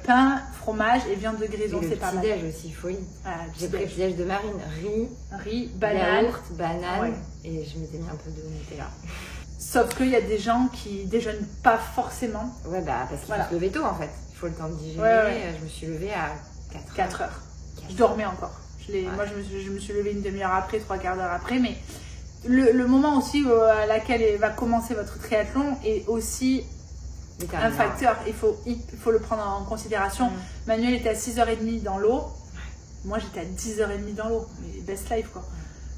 Pain, fromage et viande de grison, c'est pas mal. Le petit-déj aussi, folie. J'ai pris le petit-déj de Marine, riz, banane, yaourt, banane, et je m'étais mis un peu de Nutella. Sauf qu'il y a des gens qui déjeunent pas forcément. Ouais, parce qu'il faut se lever tôt en fait. Il faut le temps de digérer. Ouais. Je me suis levée à 4 heures. Je dormais encore. Moi, je me suis levée une demi-heure après, 3/4 d'heure après, mais le moment aussi à laquelle va commencer votre triathlon est aussi un facteur, il faut le prendre en considération. Manuel était à 6h30 dans l'eau, moi j'étais à 10h30 dans l'eau, mais best life quoi.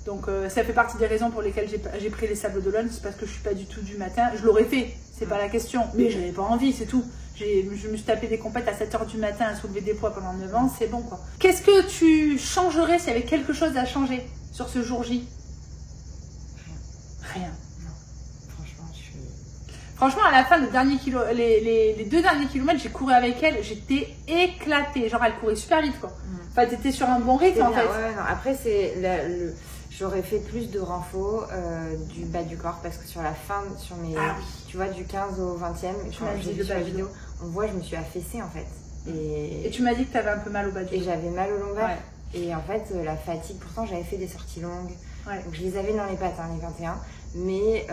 Donc ça fait partie des raisons pour lesquelles j'ai pris les Sables d'Olonne, c'est parce que je suis pas du tout du matin. Je l'aurais fait, c'est pas la question, mais j'avais pas envie, c'est tout. Je me suis tapé des compètes à 7h du matin à soulever des poids pendant 9 ans, c'est bon quoi. Qu'est-ce que tu changerais s'il y avait quelque chose à changer sur ce jour J? Rien. Franchement, à la fin, les 2 derniers kilomètres, j'ai couru avec elle, j'étais éclatée. Genre, elle courait super vite, quoi. Enfin, t'étais sur un bon rythme, en fait. Ouais, non. Après, j'aurais fait plus de renfo du bas du corps parce que sur la fin, sur mes, tu vois, du 15 au 20e, quand j'ai vu sur la vidéo, on voit, je me suis affaissée en fait. Et tu m'as dit que tu avais un peu mal au bas du dos. Et j'avais mal au lombaire. Et en fait, la fatigue, pourtant j'avais fait des sorties longues. Donc je les avais dans les pattes, hein, les 21. Mais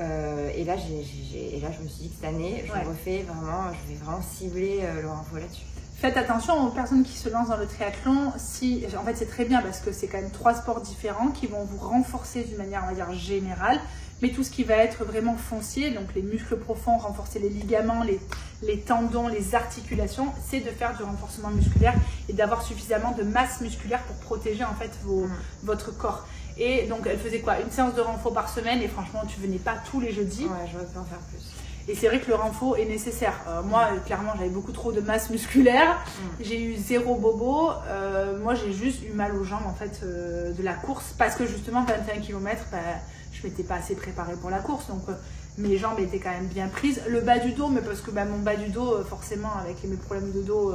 et là, je me suis dit que cette année, je refais vraiment, je vais vraiment cibler le renfo là-dessus. Faites attention aux personnes qui se lancent dans le triathlon. En fait, c'est très bien parce que c'est quand même 3 sports différents qui vont vous renforcer d'une manière, on va dire, générale. Mais tout ce qui va être vraiment foncier, donc les muscles profonds, renforcer les ligaments, les tendons, les articulations, c'est de faire du renforcement musculaire et d'avoir suffisamment de masse musculaire pour protéger en fait votre corps. Et donc, elle faisait quoi? Une séance de renfo par semaine et franchement, tu venais pas tous les jeudis. Ouais, j'aurais pu en faire plus. Et c'est vrai que le renfo est nécessaire. Moi, clairement, j'avais beaucoup trop de masse musculaire. J'ai eu 0 bobo. Moi, j'ai juste eu mal aux jambes en fait de la course parce que justement, 21 km, je m'étais pas assez préparée pour la course. Donc, mes jambes étaient quand même bien prises. Le bas du dos, mais parce que mon bas du dos, forcément, avec mes problèmes de dos,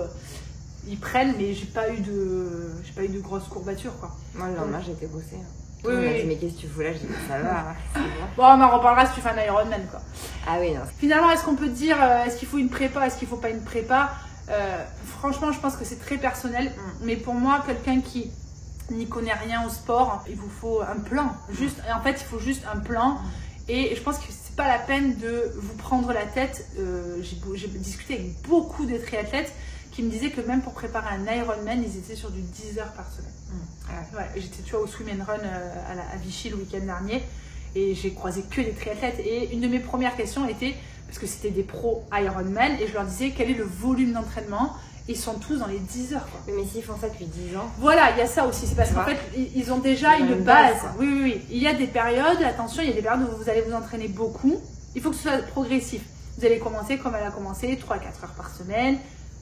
ils prennent. Mais j'ai pas eu de grosses courbatures, quoi. Moi, le lendemain, j'étais bossée. Oui, on m'a dit, mais qu'est-ce que tu fous là? Je dis, ça va, c'est bon. Bon, on en reparlera si tu fais un Ironman, quoi. Ah oui, non. Finalement, est-ce qu'on peut dire, est-ce qu'il faut une prépa, est-ce qu'il faut pas une prépa? Franchement, je pense que c'est très personnel. Mais pour moi, quelqu'un qui n'y connaît rien au sport, il vous faut un plan. En fait, il faut juste un plan. Et je pense que c'est pas la peine de vous prendre la tête. J'ai discuté avec beaucoup de triathlètes qui me disaient que même pour préparer un Ironman, ils étaient sur du 10 heures par semaine. J'étais, tu vois, au Swim and Run à Vichy le week-end dernier et j'ai croisé que des triathlètes. Et une de mes premières questions était, parce que c'était des pros Ironman, et je leur disais quel est le volume d'entraînement. Ils sont tous dans les 10 heures. Quoi. Mais s'ils font ça depuis 10 ans. Voilà, il y a ça aussi. C'est parce qu'en fait, ils ont déjà une base. Oui. Il y a des périodes, attention, il y a des périodes où vous allez vous entraîner beaucoup. Il faut que ce soit progressif. Vous allez commencer comme elle a commencé, 3-4 heures par semaine.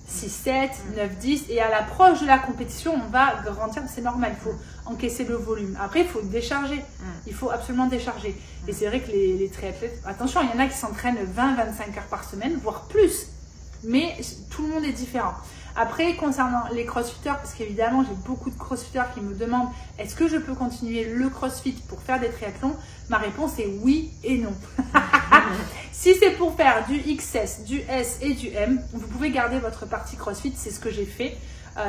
6, 7, 9, 10 et à l'approche de la compétition on va grandir, c'est normal, il faut encaisser le volume. Après il faut décharger, il faut absolument décharger. Et c'est vrai que les triathlètes, attention, il y en a qui s'entraînent 20-25 heures par semaine, voire plus, mais tout le monde est différent. Après, concernant les crossfitters, parce qu'évidemment j'ai beaucoup de crossfitters qui me demandent est-ce que je peux continuer le crossfit pour faire des triathlons, ma réponse est oui et non. Si c'est pour faire du XS, du S et du M, vous pouvez garder votre partie CrossFit. C'est ce que j'ai fait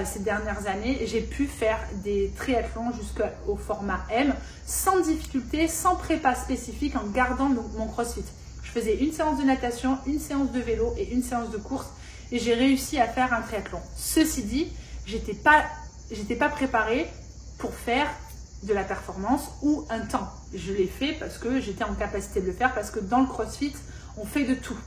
ces dernières années. J'ai pu faire des triathlons jusqu'au format M sans difficulté, sans prépa spécifique, en gardant mon CrossFit. Je faisais une séance de natation, une séance de vélo et une séance de course et j'ai réussi à faire un triathlon. Ceci dit, j'étais pas préparée pour faire de la performance ou un temps. Je l'ai fait parce que j'étais en capacité de le faire, parce que dans le CrossFit, on fait de tout.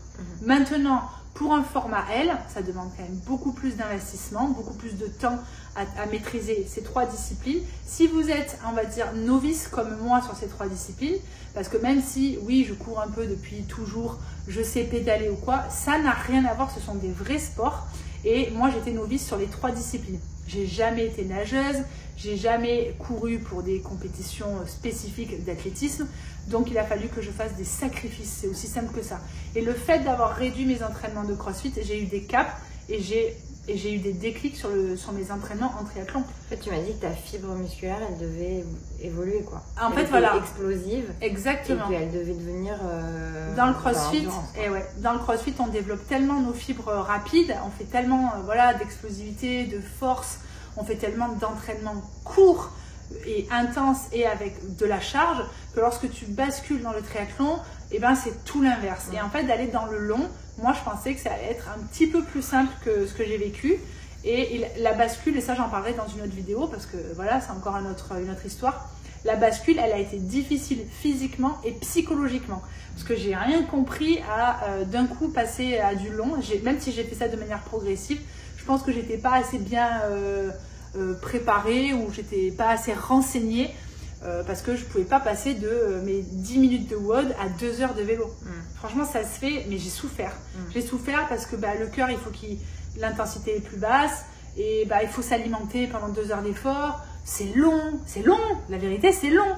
Maintenant, pour un format L, ça demande quand même beaucoup plus d'investissement, beaucoup plus de temps à maîtriser ces 3 disciplines. Si vous êtes, on va dire, novice comme moi sur ces 3 disciplines, parce que même si, oui, je cours un peu depuis toujours, je sais pédaler ou quoi, ça n'a rien à voir, ce sont des vrais sports. Et moi, j'étais novice sur les 3 disciplines. J'ai jamais été nageuse, j'ai jamais couru pour des compétitions spécifiques d'athlétisme, donc il a fallu que je fasse des sacrifices, c'est aussi simple que ça. Et le fait d'avoir réduit mes entraînements de CrossFit, j'ai eu des caps et j'ai eu des déclics sur mes entraînements en triathlon. En fait, tu m'as dit que ta fibre musculaire, elle devait évoluer, quoi. En fait, voilà. Explosive. Exactement. Et puis elle devait devenir dans le CrossFit, dans le CrossFit, on développe tellement nos fibres rapides, on fait tellement d'explosivité, de force, on fait tellement d'entraînements courts et intenses et avec de la charge que lorsque tu bascules dans le triathlon, c'est tout l'inverse. Et en fait, d'aller dans le long, moi je pensais que ça allait être un petit peu plus simple que ce que j'ai vécu. Et la bascule, et ça j'en parlerai dans une autre vidéo parce que voilà, c'est encore une autre histoire. La bascule, elle a été difficile physiquement et psychologiquement. Parce que j'ai rien compris à d'un coup passer à du long. Même si j'ai fait ça de manière progressive, je pense que j'étais pas assez bien préparée ou j'étais pas assez renseignée parce que je pouvais pas passer de mes 10 minutes de WOD à 2 heures de vélo. Franchement, ça se fait, mais j'ai souffert. J'ai souffert parce que le cœur, il faut l'intensité est plus basse et il faut s'alimenter pendant 2 heures d'effort. C'est long, la vérité, c'est long.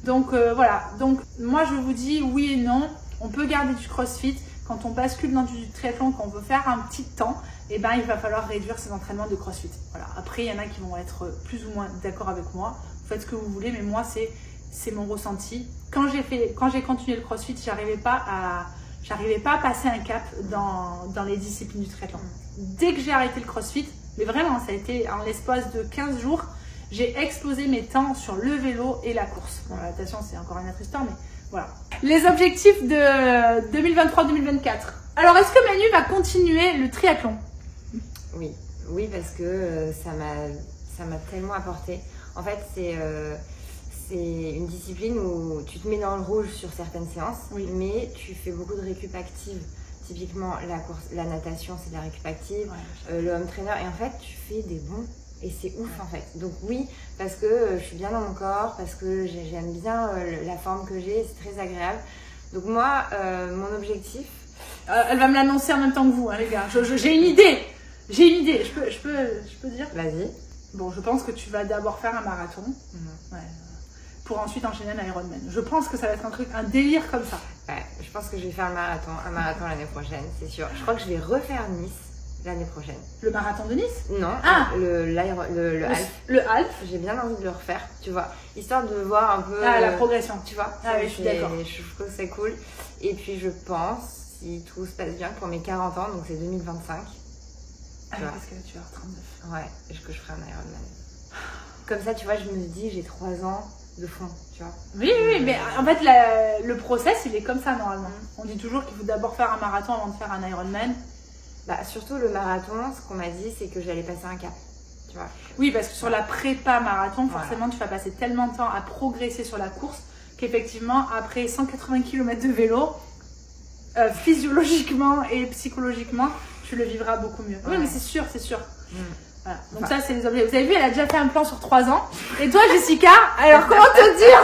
Donc voilà, donc moi je vous dis oui et non, on peut garder du CrossFit. Quand on bascule dans du triathlon, quand on veut faire un petit temps, il va falloir réduire ses entraînements de CrossFit. Voilà. Après, il y en a qui vont être plus ou moins d'accord avec moi. Vous faites ce que vous voulez, mais moi, c'est c'est mon ressenti. Quand j'ai continué le CrossFit, j'arrivais pas à passer un cap dans les disciplines du triathlon. Dès que j'ai arrêté le CrossFit, mais vraiment, ça a été en l'espace de 15 jours, j'ai explosé mes temps sur le vélo et la course. Bon, la natation, c'est encore une autre histoire, mais voilà. Les objectifs de 2023-2024. Alors, est-ce que Manu va continuer le triathlon? Oui, parce que ça m'a tellement apporté. En fait, c'est une discipline où tu te mets dans le rouge sur certaines séances, mais tu fais beaucoup de récup active. Typiquement, la natation, c'est de la récup active, le home trainer, et en fait, tu fais des bons. Et c'est ouf en fait. Donc oui, parce que je suis bien dans mon corps, parce que j'aime bien la forme que j'ai, c'est très agréable. Donc moi, mon objectif... elle va me l'annoncer en même temps que vous, hein, les gars. J'ai une idée. Je peux dire? Vas-y. Bon, je pense que tu vas d'abord faire un marathon. Pour ensuite enchaîner un Ironman. Je pense que ça va être un délire comme ça. Ouais, je pense que je vais faire un marathon l'année prochaine, c'est sûr. Je crois que je vais refaire Nice l'année prochaine. Le marathon de Nice? Non, le half. Le half. J'ai bien envie de le refaire, tu vois, histoire de voir un peu la progression, tu vois. Oui, je suis d'accord. Je trouve que c'est cool. Et puis je pense, si tout se passe bien, pour mes 40 ans, donc c'est 2025. Parce que tu vas avoir 39. Ouais, que je ferai un Ironman. Comme ça, tu vois, je me dis, j'ai 3 ans de fond, tu vois. Oui, mais en fait, le process, il est comme ça normalement. On dit toujours qu'il faut d'abord faire un marathon avant de faire un Ironman. Surtout le marathon, ce qu'on m'a dit, c'est que j'allais passer un cap, tu vois. Oui, parce que sur la prépa marathon, forcément, tu vas passer tellement de temps à progresser sur la course qu'effectivement, après 180 km de vélo, physiologiquement et psychologiquement, tu le vivras beaucoup mieux. Oui, mais c'est sûr. Voilà. Donc ça, c'est les objectifs. Vous avez vu, elle a déjà fait un plan sur 3 ans. Et toi, Jessica, alors comment te dire?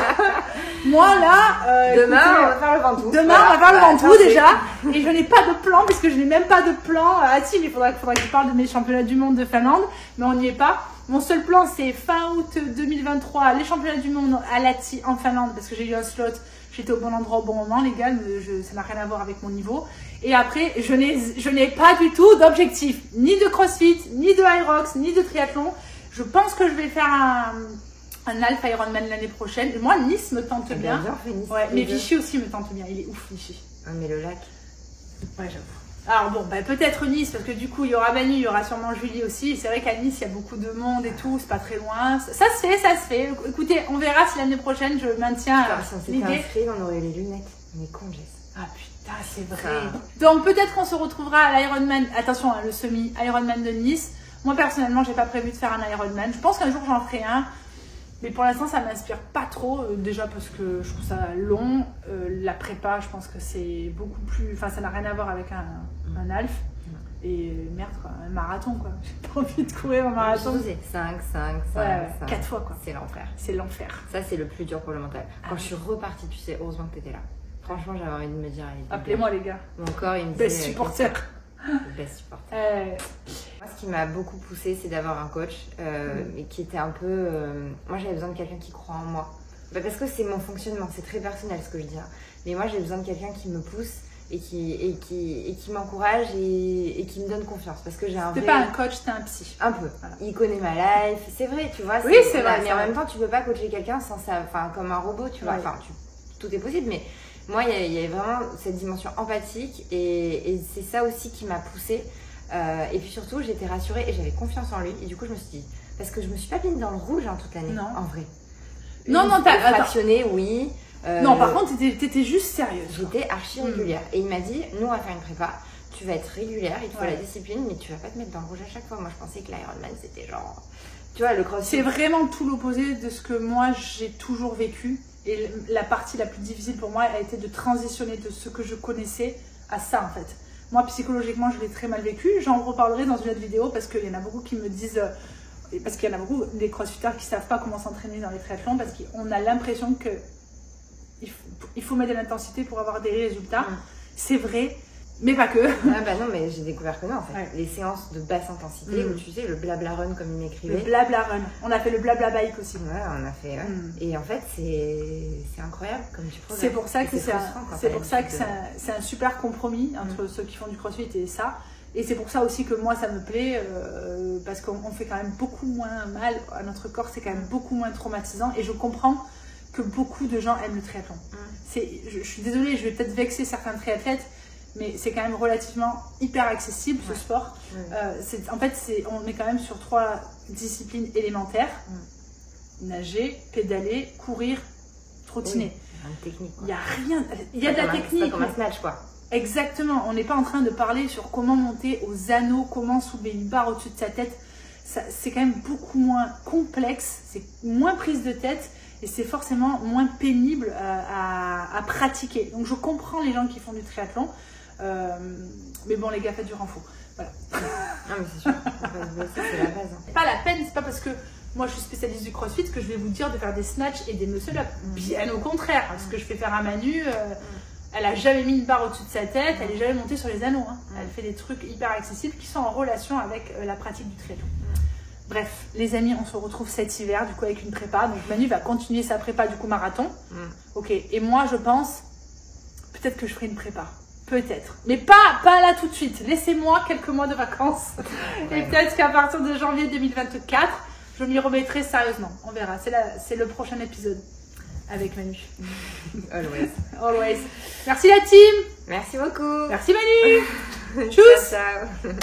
Moi, là... demain, on va faire le Ventoux. Demain, on va faire le Ventoux, déjà. Et je n'ai pas de plan, puisque je n'ai même pas de plan. Ah si, mais il faudrait que je parle de mes championnats du monde de Finlande. Mais on n'y est pas. Mon seul plan, c'est fin août 2023, les championnats du monde à Lahti, en Finlande, parce que j'ai eu un slot. J'étais au bon endroit au bon moment, les gars. Ça n'a rien à voir avec mon niveau. Et après, je n'ai pas du tout d'objectif, ni de CrossFit, ni de Hyrox, ni de triathlon. Je pense que je vais faire un Alpha Ironman l'année prochaine. Et moi, Nice me tente bien. Nice, mais Vichy aussi me tente bien. Il est ouf, Vichy. Mais le lac. Ouais, j'avoue. Alors bon, peut-être Nice, parce que du coup, il y aura Manu, il y aura sûrement Julie aussi. Et c'est vrai qu'à Nice, il y a beaucoup de monde et tout, c'est pas très loin. Ça se fait. Écoutez, on verra si l'année prochaine, je maintiens l'idée. Si on s'était inscrit, on aurait eu les lunettes. On est con, Jess. Ah putain, c'est vrai. Donc peut-être qu'on se retrouvera à l'Ironman, attention, le semi-Ironman de Nice. Moi personnellement, j'ai pas prévu de faire un Ironman. Je pense qu'un jour j'en ferai un. Mais pour l'instant, ça m'inspire pas trop. Déjà parce que je trouve ça long. La prépa, je pense que c'est beaucoup plus... Enfin, ça n'a rien à voir avec un half. Et merde, quoi, un marathon, quoi. J'ai pas envie de courir un marathon. 5, 4 fois, quoi. C'est l'enfer. C'est l'enfer. Ça, c'est le plus dur pour le mental. Quand je suis repartie, tu sais, heureusement que t'étais là. Franchement, j'avais envie de me dire... Appelez-moi, les gars. Mon corps, il me dit... Best supporter. Best supporter. Moi, ce qui m'a beaucoup poussée, c'est d'avoir un coach qui était un peu... Moi, j'avais besoin de quelqu'un qui croit en moi. Parce que c'est mon fonctionnement, c'est très personnel ce que je dis. Mais moi, j'ai besoin de quelqu'un qui me pousse et qui m'encourage et qui me donne confiance. Parce que j'ai un vrai... T'es pas un coach, t'es un psy. Un peu. Voilà. Il connaît ma life. C'est vrai, tu vois. Oui, c'est vrai. Mais en même temps, tu peux pas coacher quelqu'un sans ça... Enfin, comme un robot, tu vois. Enfin, tout est possible, mais... Moi, il y avait vraiment cette dimension empathique et c'est ça aussi qui m'a poussée. Et puis surtout, j'étais rassurée et j'avais confiance en lui. Et du coup, je me suis dit, parce que je me suis pas mise dans le rouge toute l'année, en vrai. Non, t'as fractionné, oui. Non, par contre, t'étais juste sérieuse. J'étais archi régulière. Et il m'a dit, nous, on va faire une prépa. Tu vas être régulière, il te faut la discipline, mais tu vas pas te mettre dans le rouge à chaque fois. Moi, je pensais que l'Ironman, c'était genre... Tu vois, le CrossFit... C'est vraiment tout l'opposé de ce que moi, j'ai toujours vécu. Et la partie la plus difficile pour moi a été de transitionner de ce que je connaissais à ça, en fait. Moi, psychologiquement, je l'ai très mal vécu. J'en reparlerai dans une autre vidéo parce qu'il y en a beaucoup qui me disent... Parce qu'il y en a beaucoup des crossfitters qui ne savent pas comment s'entraîner dans les triathlons parce qu'on a l'impression qu'il faut mettre de l'intensité pour avoir des résultats. C'est vrai, mais pas que. Ah bah non, mais j'ai découvert que non, en fait. Les séances de basse intensité, où tu sais, le blabla run comme il m'écrivait. Le blabla run. On a fait le blabla bike aussi. Ouais, on a fait. Et en fait, c'est incroyable comme tu progresses. C'est pour ça que c'est un super compromis entre ceux qui font du crossfit et ça. Et c'est pour ça aussi que moi ça me plaît, parce qu'on fait quand même beaucoup moins mal à notre corps, c'est quand même beaucoup moins traumatisant. Et je comprends que beaucoup de gens aiment le triathlon. Je suis désolée, je vais peut-être vexer certains triathlètes, mais c'est quand même relativement hyper accessible ce sport. En fait, on est quand même sur 3 disciplines élémentaires. Nager, pédaler, courir, trottiner. Technique. Il n'y a rien, il y a de la technique. C'est pas comme un snatch quoi. Exactement, on n'est pas en train de parler sur comment monter aux anneaux, comment soulever une barre au-dessus de sa tête. C'est quand même beaucoup moins complexe, c'est moins prise de tête et c'est forcément moins pénible à pratiquer. Donc je comprends les gens qui font du triathlon, mais bon les gars, faites du renfort. Voilà. Non mais c'est sûr, c'est la base. Pas la peine, c'est pas parce que moi je suis spécialiste du crossfit que je vais vous dire de faire des snatchs et des muscle-up. Bien au contraire, ce que je fais faire à Manu, elle a jamais mis une barre au-dessus de sa tête, elle est jamais montée sur les anneaux. Elle fait des trucs hyper accessibles qui sont en relation avec la pratique du triathlon. Bref, les amis, on se retrouve cet hiver du coup avec une prépa. Donc Manu va continuer sa prépa du coup marathon. Ok, et moi je pense peut-être que je ferai une prépa. Peut-être. Mais pas là tout de suite. Laissez-moi quelques mois de vacances. Et peut-être qu'à partir de janvier 2024, je m'y remettrai sérieusement. On verra. C'est le prochain épisode avec Manu. Always. Always. Merci la team. Merci beaucoup. Merci Manu. Tchuss. Ciao.